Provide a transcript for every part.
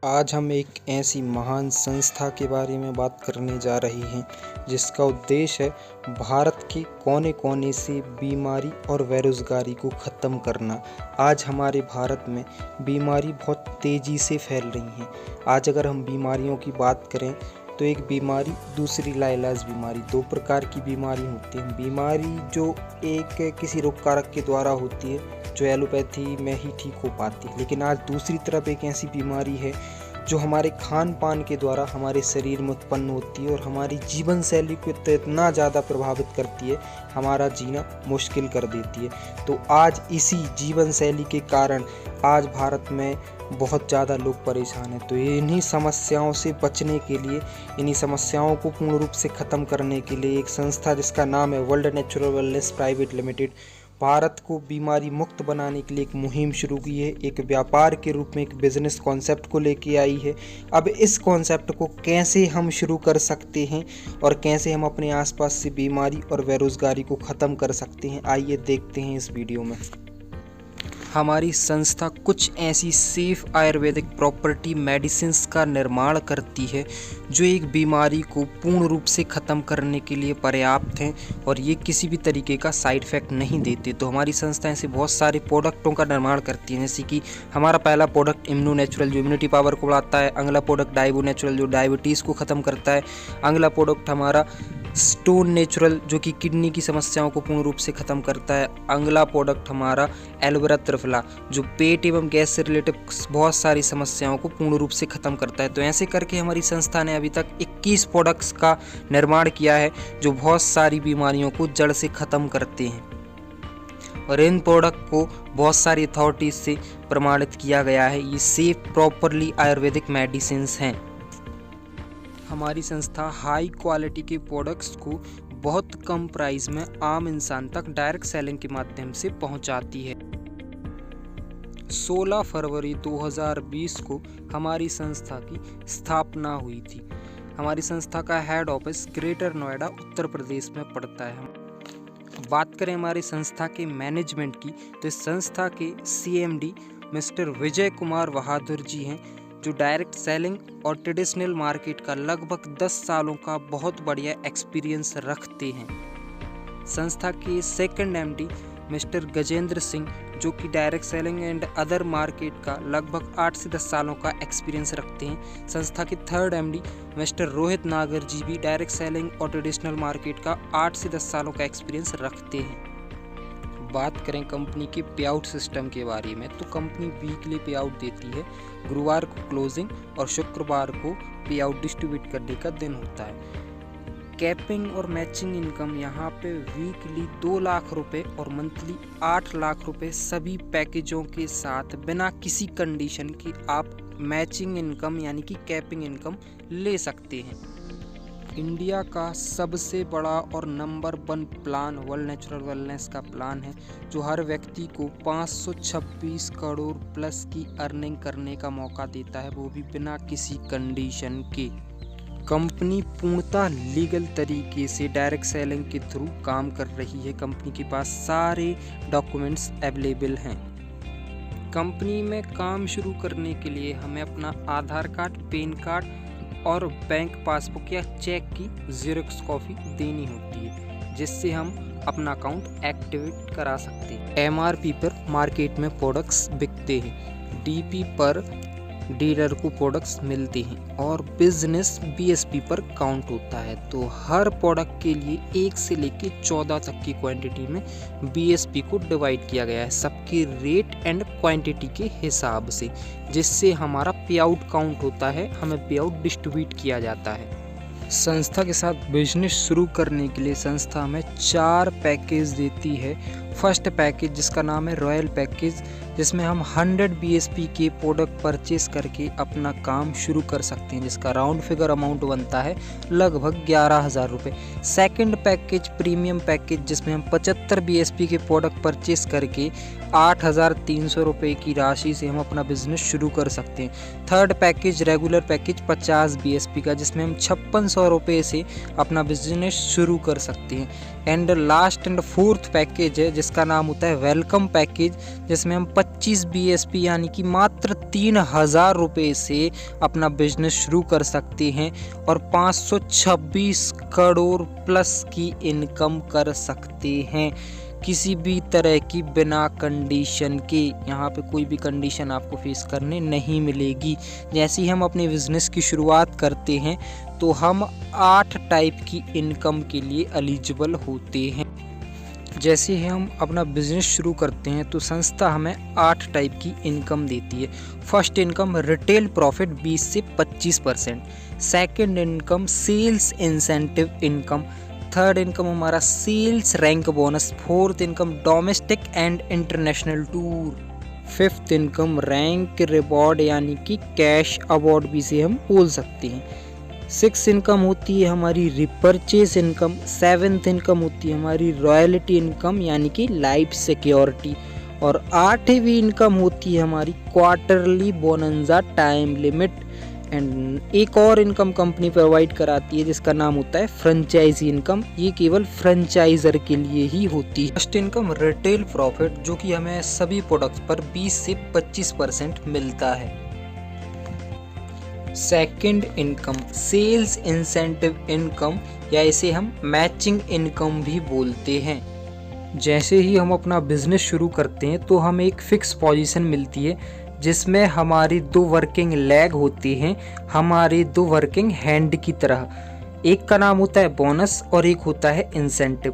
आज हम एक ऐसी महान संस्था के बारे में बात करने जा रहे हैं जिसका उद्देश्य है भारत के कोने कोने से बीमारी और बेरोजगारी को ख़त्म करना। आज हमारे भारत में बीमारी बहुत तेज़ी से फैल रही हैं। आज अगर हम बीमारियों की बात करें तो एक बीमारी दूसरी लाइलाज बीमारी, दो प्रकार की बीमारी होती हैं। बीमारी जो एक किसी रोग कारक के द्वारा होती है जो एलोपैथी में ही ठीक हो पाती है, लेकिन आज दूसरी तरफ एक ऐसी बीमारी है जो हमारे खान पान के द्वारा हमारे शरीर में उत्पन्न होती है और हमारी जीवन शैली को इतना ज़्यादा प्रभावित करती है, हमारा जीना मुश्किल कर देती है। तो आज इसी जीवन शैली के कारण आज भारत में बहुत ज़्यादा लोग परेशान हैं। तो इन्हीं समस्याओं से बचने के लिए, इन्हीं समस्याओं को पूर्ण रूप से ख़त्म करने के लिए एक संस्था जिसका नाम है world natural wellness private limited Bharat को बीमारी मुक्त बनाने के लिए एक मुहिम शुरू की है। एक व्यापार के रूप में एक बिजनेस कॉन्सेप्ट को लेके आई है। अब इस कॉन्सेप्ट को कैसे हम शुरू कर सकते हैं और कैसे हम अपने आसपास से बीमारी और बेरोजगारी को ख़त्म कर सकते हैं, आइए देखते हैं इस वीडियो में। हमारी संस्था कुछ ऐसी सेफ आयुर्वेदिक प्रॉपर्टी मेडिसिन्स का निर्माण करती है जो एक बीमारी को पूर्ण रूप से ख़त्म करने के लिए पर्याप्त हैं और ये किसी भी तरीके का साइड इफ़ेक्ट नहीं देते। तो हमारी संस्था ऐसे बहुत सारे प्रोडक्टों का निर्माण करती है, जैसे कि हमारा पहला प्रोडक्ट इम्यूनो नेचुरल जो इम्यूनिटी पावर को बढ़ाता है, अगला प्रोडक्ट डाइबो नेचुरल जो डायबिटीज़ को ख़त्म करता है, अगला प्रोडक्ट हमारा स्टोन नेचुरल जो कि किडनी की समस्याओं को पूर्ण रूप से ख़त्म करता है, अगला प्रोडक्ट हमारा एलोवेरा त्रिफला जो पेट एवं गैस से रिलेटेड बहुत सारी समस्याओं को पूर्ण रूप से ख़त्म करता है। तो ऐसे करके हमारी संस्था ने अभी तक 21 प्रोडक्ट्स का निर्माण किया है जो बहुत सारी बीमारियों को जड़ से ख़त्म करते हैं और इन प्रोडक्ट को बहुत सारी अथॉरिटीज़ से प्रमाणित किया गया है। ये सेफ प्रॉपरली आयुर्वेदिक मेडिसिन्स हैं। हमारी संस्था हाई क्वालिटी के प्रोडक्ट्स को बहुत कम प्राइस में आम इंसान तक डायरेक्ट सेलिंग के माध्यम से पहुंचाती है। 16 फरवरी 2020 को हमारी संस्था की स्थापना हुई थी। हमारी संस्था का head office greater Noida Uttar Pradesh में पड़ता है। बात करें हमारी संस्था के मैनेजमेंट की तो इस संस्था के CMD मिस्टर विजय कुमार बहादुर जी हैं जो डायरेक्ट सेलिंग और ट्रेडिशनल मार्केट का लगभग 10 सालों का बहुत बढ़िया एक्सपीरियंस रखते हैं। संस्था के second MD mister Gajendra Singh जो कि direct selling and other market का लगभग 8 से 10 सालों का एक्सपीरियंस रखते हैं। संस्था के थर्ड MD मिस्टर रोहित नागर जी भी डायरेक्ट सेलिंग और ट्रेडिशनल मार्केट का 8 से 10 सालों का एक्सपीरियंस रखते हैं। बात करें कंपनी के पे आउट सिस्टम के बारे में तो कंपनी वीकली पे आउट देती है। गुरुवार को क्लोजिंग और शुक्रवार को पे आउट डिस्ट्रीब्यूट करने का दिन होता है। कैपिंग और मैचिंग इनकम यहाँ पे वीकली 2 लाख रुपए और मंथली 8 लाख रुपए सभी पैकेजों के साथ बिना किसी कंडीशन की आप मैचिंग इनकम यानी कि कैपिंग इनकम ले सकते हैं। इंडिया का सबसे बड़ा और number 1 plan world natural wellness का प्लान है जो हर व्यक्ति को 526 करोड़ प्लस की अर्निंग करने का मौका देता है, वो भी बिना किसी कंडीशन के। कंपनी पूर्णतः लीगल तरीके से डायरेक्ट सेलिंग के थ्रू काम कर रही है। कंपनी के पास सारे डॉक्यूमेंट्स अवेलेबल हैं। कंपनी में काम शुरू करने के लिए हमें अपना आधार कार्ड, पैन कार्ड और बैंक पासबुक या चेक की ज़ेरॉक्स कॉपी देनी होती है जिससे हम अपना अकाउंट एक्टिवेट करा सकते हैं। MRP पर मार्केट में प्रोडक्ट्स बिकते हैं, DP पर डीलर को प्रोडक्ट्स मिलते हैं और बिजनेस BSP पर काउंट होता है। तो हर प्रोडक्ट के लिए 1 से लेके 14 तक की क्वांटिटी में BSP को डिवाइड किया गया है सबके रेट एंड क्वांटिटी के हिसाब से, जिससे हमारा पे आउट काउंट होता है, हमें पे आउट डिस्ट्रीब्यूट किया जाता है। संस्था के साथ बिजनेस शुरू करने के लिए संस्था हमें 4 पैकेज देती है। फर्स्ट पैकेज जिसका नाम है रॉयल पैकेज जिसमें हम 100 BSP के प्रोडक्ट परचेस करके अपना काम शुरू कर सकते हैं जिसका राउंड फिगर अमाउंट बनता है लगभग 11,000 रुपये। सेकेंड पैकेज प्रीमियम पैकेज जिसमें हम 75 BSP के प्रोडक्ट परचेस करके 8,300 रुपये की राशि से हम अपना बिजनेस शुरू कर सकते हैं। Third package regular package 50 BSP का जिसमें हम 5600 रुपये से अपना बिजनेस शुरू कर सकते हैं। And last and fourth package है जिसका जिसका नाम होता है वेलकम पैकेज, जिसमें हम 25 BSP यानी कि मात्र 3000 रुपये से अपना बिजनेस शुरू कर सकते हैं और 526 करोड़ प्लस की इनकम कर सकते हैं किसी भी तरह की, बिना कंडीशन के। यहाँ पे कोई भी कंडीशन आपको फेस करने नहीं मिलेगी। जैसे ही हम अपने बिजनेस की शुरुआत करते हैं तो हम 8 टाइप की इनकम के लिए एलिजिबल होते हैं। जैसे ही हम अपना बिजनेस शुरू करते हैं तो संस्था हमें 8 टाइप की इनकम देती है। फर्स्ट इनकम रिटेल प्रॉफिट 20 से 25%। Second income sales incentive income. Third income हमारा sales rank bonus. Fourth income domestic and international tour. Fifth income rank reward यानी कि कैश अवार्ड भी से हम बोल सकते हैं। सिक्स इनकम होती है हमारी रिपर्चेस इनकम। सेवेंथ इनकम होती है हमारी रॉयल्टी इनकम यानी कि लाइफ सिक्योरिटी। और आठवीं इनकम होती है हमारी क्वार्टरली बोनंजा टाइम लिमिट। एंड एक और इनकम कंपनी प्रोवाइड कराती है जिसका नाम होता है फ्रेंचाइजी इनकम। ये केवल फ्रेंचाइजर के लिए ही होती है। फर्स्ट इनकम रिटेल प्रॉफिट, जो कि हमें सभी प्रोडक्ट्स पर 20 से 25% मिलता है। Second income sales incentive income, या इसे हम मैचिंग इनकम भी बोलते हैं। जैसे ही हम अपना बिजनेस शुरू करते हैं तो हमें एक फिक्स पोजीशन मिलती है जिसमें हमारी 2 वर्किंग लेग होती हैं, हमारी 2 वर्किंग हैंड की तरह। एक का नाम होता है बोनस और एक होता है इंसेंटिव।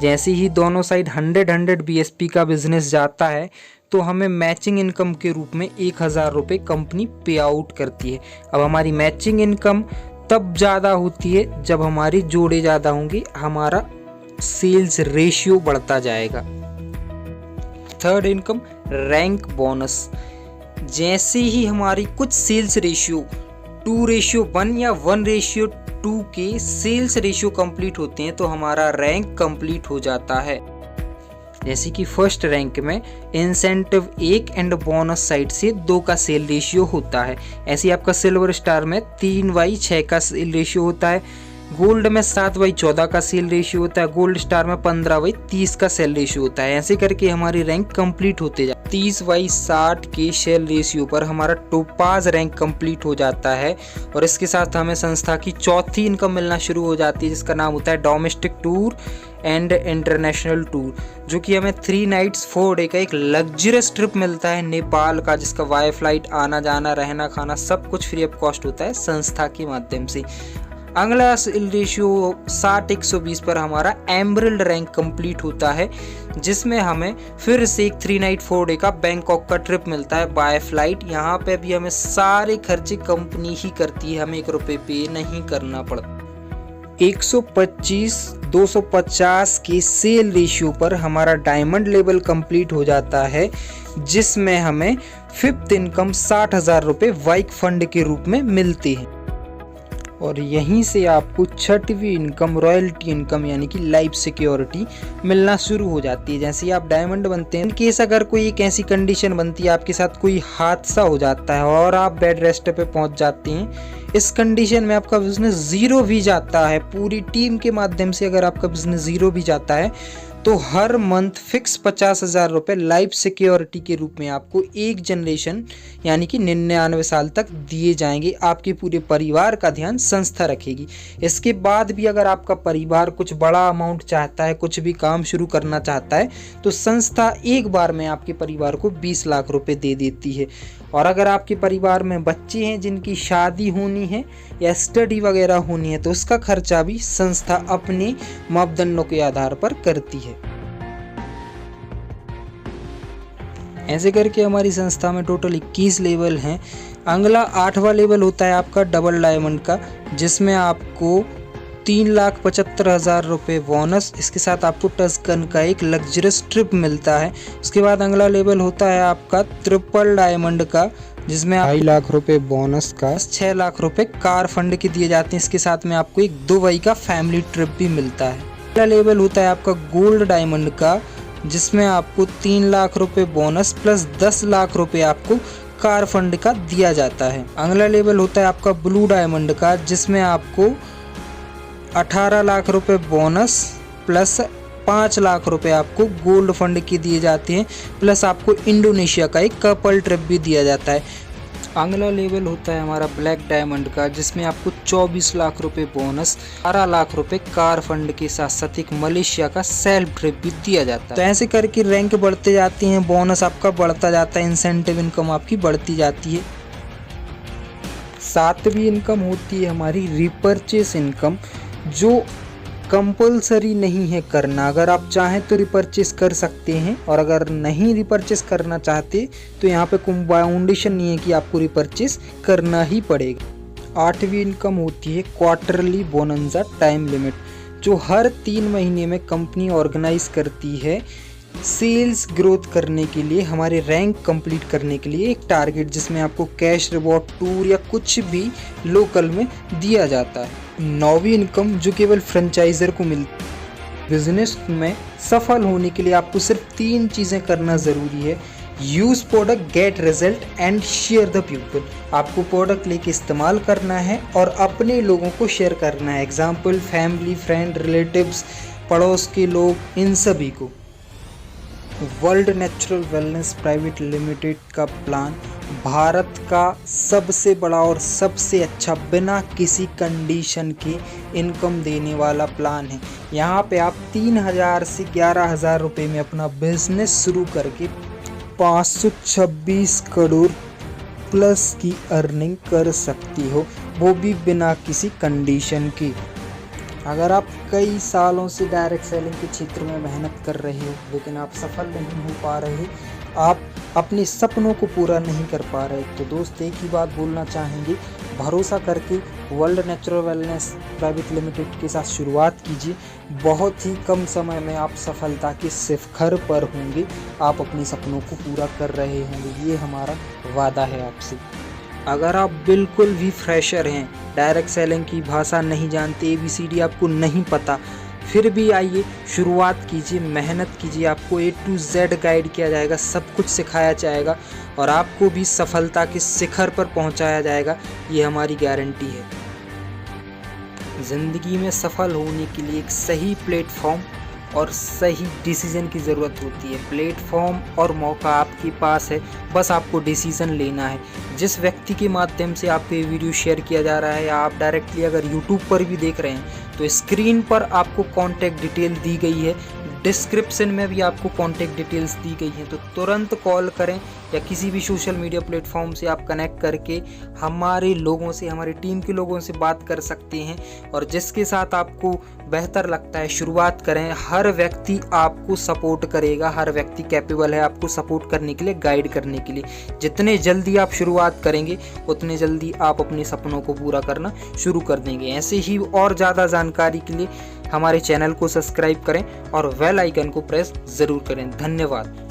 जैसे ही दोनों साइड 100 BSP का बिजनेस जाता है तो हमें मैचिंग इनकम के रूप में 1000 रुपये कंपनी पे आउट करती है। अब हमारी मैचिंग इनकम तब ज़्यादा होती है जब हमारी जोड़े ज़्यादा होंगे, हमारा सेल्स रेशियो बढ़ता जाएगा। Third income rank bonus. जैसे ही हमारी कुछ सेल्स रेशियो 2:1 या 1:2 के सेल्स रेशियो कंप्लीट होते हैं तो हमारा रैंक कंप्लीट हो जाता है। जैसे कि फर्स्ट रैंक में इंसेंटिव 1 एंड बोनस साइड से 2 का सेल रेशियो होता है। ऐसे ही आपका सिल्वर स्टार में 3/6 का सेल रेशियो होता है। गोल्ड में 7/14 का सेल रेशियो होता है। गोल्ड स्टार में 15/30 का सेल रेशियो होता है। ऐसे करके हमारी रैंक कंप्लीट होते जाती है। 30/60 के सेल रेशियो पर हमारा टोपाज रैंक कंप्लीट हो जाता है और इसके साथ हमें संस्था की चौथी इनकम मिलना शुरू हो जाती है जिसका नाम होता है domestic tour and international tour, जो कि हमें 3 नाइट्स 4 डे का एक लग्जरियस ट्रिप मिलता है नेपाल का, जिसका वाई फ्लाइट, आना जाना, रहना खाना सब कुछ फ्री ऑफ कॉस्ट होता है संस्था के माध्यम से। अगला सेल रेशियो 60-120 पर हमारा एमरल्ड रैंक कंप्लीट होता है जिसमें हमें फिर से एक 3 नाइट 4 डे का बैंकॉक का ट्रिप मिलता है बाय फ्लाइट। यहाँ पे भी हमें सारे खर्चे कंपनी ही करती है, हमें 1 रुपये पे नहीं करना पड़ता। 125-250 के सेल रेशियो पर हमारा डायमंड लेवल कंप्लीट हो जाता है जिसमें हमें फिफ्थ इनकम 60,000 रुपये वाइक फंड के रूप में मिलते हैं। और यहीं से आपको छठवीं इनकम रॉयल्टी इनकम यानी कि लाइफ सिक्योरिटी मिलना शुरू हो जाती है। जैसे ही आप डायमंड बनते हैं, इन केस अगर कोई एक ऐसी कंडीशन बनती है, आपके साथ कोई हादसा हो जाता है और आप बेड रेस्ट पे पहुंच जाते हैं, इस कंडीशन में आपका बिजनेस जीरो भी जाता है, पूरी टीम के माध्यम से अगर आपका बिजनेस जीरो भी जाता है तो हर मंथ फिक्स 50,000 रुपये लाइफ सिक्योरिटी के रूप में आपको 1 जनरेशन यानी कि 99 साल तक दिए जाएंगे। आपके पूरे परिवार का ध्यान संस्था रखेगी। इसके बाद भी अगर आपका परिवार कुछ बड़ा अमाउंट चाहता है, कुछ भी काम शुरू करना चाहता है, तो संस्था एक बार में आपके परिवार को 20 लाख रुपए दे देती है। और अगर आपके परिवार में बच्चे हैं जिनकी शादी होनी है या स्टडी वगैरह होनी है तो उसका खर्चा भी संस्था अपने मापदंडों के आधार पर करती है। ऐसे करके हमारी संस्था में टोटल 21 लेवल हैं। अगला 8वां लेवल होता है आपका डबल डायमंड का, जिसमें आपको 3,75,000 रुपये बोनस, इसके साथ आपको टस्कन का एक लग्जरियस ट्रिप मिलता है। उसके बाद अगला लेवल होता है आपका ट्रिपल डायमंड का, जिसमें 2.5 लाख रुपए बोनस का 6 लाख रुपए कार फंड के दिए जाते हैं। इसके साथ में आपको एक दुबई का फैमिली ट्रिप भी मिलता है। अगला लेवल होता है आपका गोल्ड डायमंड का, जिसमें आपको 3 लाख रुपए बोनस प्लस 10 लाख रुपए आपको कार फंड का दिया जाता है। अगला लेवल होता है आपका ब्लू डायमंड का, जिसमें आपको 18 लाख रुपए बोनस प्लस 5 लाख रुपए आपको गोल्ड फंड के दिए जाते हैं, प्लस आपको इंडोनेशिया का एक कपल ट्रिप भी दिया जाता है। अगला लेवल होता है हमारा ब्लैक डायमंड का, जिसमें आपको 24 लाख रुपए बोनस, 12 लाख रुपए कार फंड के साथ साथ एक मलेशिया का सेल्फ ट्रिप भी दिया जाता है। तो ऐसे करके रैंक बढ़ते जाते हैं, बोनस आपका बढ़ता जाता है, इंसेंटिव इनकम आपकी बढ़ती जाती है। 7वीं इनकम होती है हमारी रिपर्चेस इनकम, जो कंपलसरी नहीं है करना। अगर आप चाहें तो रिपर्चेस कर सकते हैं, और अगर नहीं रिपर्चेस करना चाहते तो यहाँ पे कोई बाउंडेशन नहीं है कि आपको रिपर्चेस करना ही पड़ेगा। 8वीं इनकम होती है क्वार्टरली बोनंजा टाइम लिमिट, जो हर 3 महीने में कंपनी ऑर्गेनाइज करती है सेल्स ग्रोथ करने के लिए, हमारे रैंक कंप्लीट करने के लिए एक टारगेट, जिसमें आपको कैश रिवॉर्ड टूर या कुछ भी लोकल में दिया जाता है। 9वीं इनकम जो केवल फ्रेंचाइजर को मिलती है। बिजनेस में सफल होने के लिए आपको सिर्फ 3 चीज़ें करना ज़रूरी है: use product, get result and share the people. आपको प्रोडक्ट लेके इस्तेमाल करना है और अपने लोगों को शेयर करना है, एग्जाम्पल फैमिली, फ्रेंड, रिलेटिव्स, पड़ोस के लोग, इन सभी को। World natural wellness private limited का प्लान भारत का सबसे बड़ा और सबसे अच्छा बिना किसी कंडीशन के इनकम देने वाला प्लान है। यहाँ पे आप 3,000 से 11,000 रुपये में अपना बिजनेस शुरू करके 526 करोड़ प्लस की अर्निंग कर सकती हो, वो भी बिना किसी कंडीशन की। अगर आप कई सालों से डायरेक्ट सेलिंग के क्षेत्र में मेहनत कर रहे हो लेकिन आप सफल नहीं हो पा रहे, आप अपने सपनों को पूरा नहीं कर पा रहे, तो दोस्त एक ही बात बोलना चाहेंगे, भरोसा करके world natural wellness private limited के साथ शुरुआत कीजिए। बहुत ही कम समय में आप सफलता के शिखर पर होंगे, आप अपने सपनों को पूरा कर रहे होंगे, ये हमारा वादा है आपसे। अगर आप बिल्कुल भी फ्रेशर हैं, डायरेक्ट सेलिंग की भाषा नहीं जानते, ABCD आपको नहीं पता, फिर भी आइए शुरुआत कीजिए, मेहनत कीजिए, आपको A to Z गाइड किया जाएगा, सब कुछ सिखाया जाएगा और आपको भी सफलता के शिखर पर पहुंचाया जाएगा, ये हमारी गारंटी है। ज़िंदगी में सफल होने के लिए एक सही प्लेटफॉर्म और सही डिसीज़न की ज़रूरत होती है। प्लेटफॉर्म और मौका आपके पास है, बस आपको डिसीज़न लेना है। जिस व्यक्ति के माध्यम से आपको ये वीडियो शेयर किया जा रहा है, या आप डायरेक्टली अगर यूट्यूब पर भी देख रहे हैं, तो स्क्रीन पर आपको कॉन्टैक्ट डिटेल दी गई है, डिस्क्रिप्शन में भी आपको कॉन्टैक्ट डिटेल्स दी गई हैं, तो तुरंत कॉल करें या किसी भी सोशल मीडिया प्लेटफॉर्म से आप कनेक्ट करके हमारे लोगों से, हमारी टीम के लोगों से बात कर सकते हैं। और जिसके साथ आपको बेहतर लगता है शुरुआत करें। हर व्यक्ति आपको सपोर्ट करेगा, हर व्यक्ति कैपेबल है आपको सपोर्ट करने के लिए, गाइड करने के लिए। जितने जल्दी आप शुरुआत करेंगे उतने जल्दी आप अपने सपनों को पूरा करना शुरू कर देंगे। ऐसे ही और ज़्यादा जानकारी के लिए हमारे चैनल को सब्सक्राइब करें और बेल आइकन को प्रेस ज़रूर करें। धन्यवाद।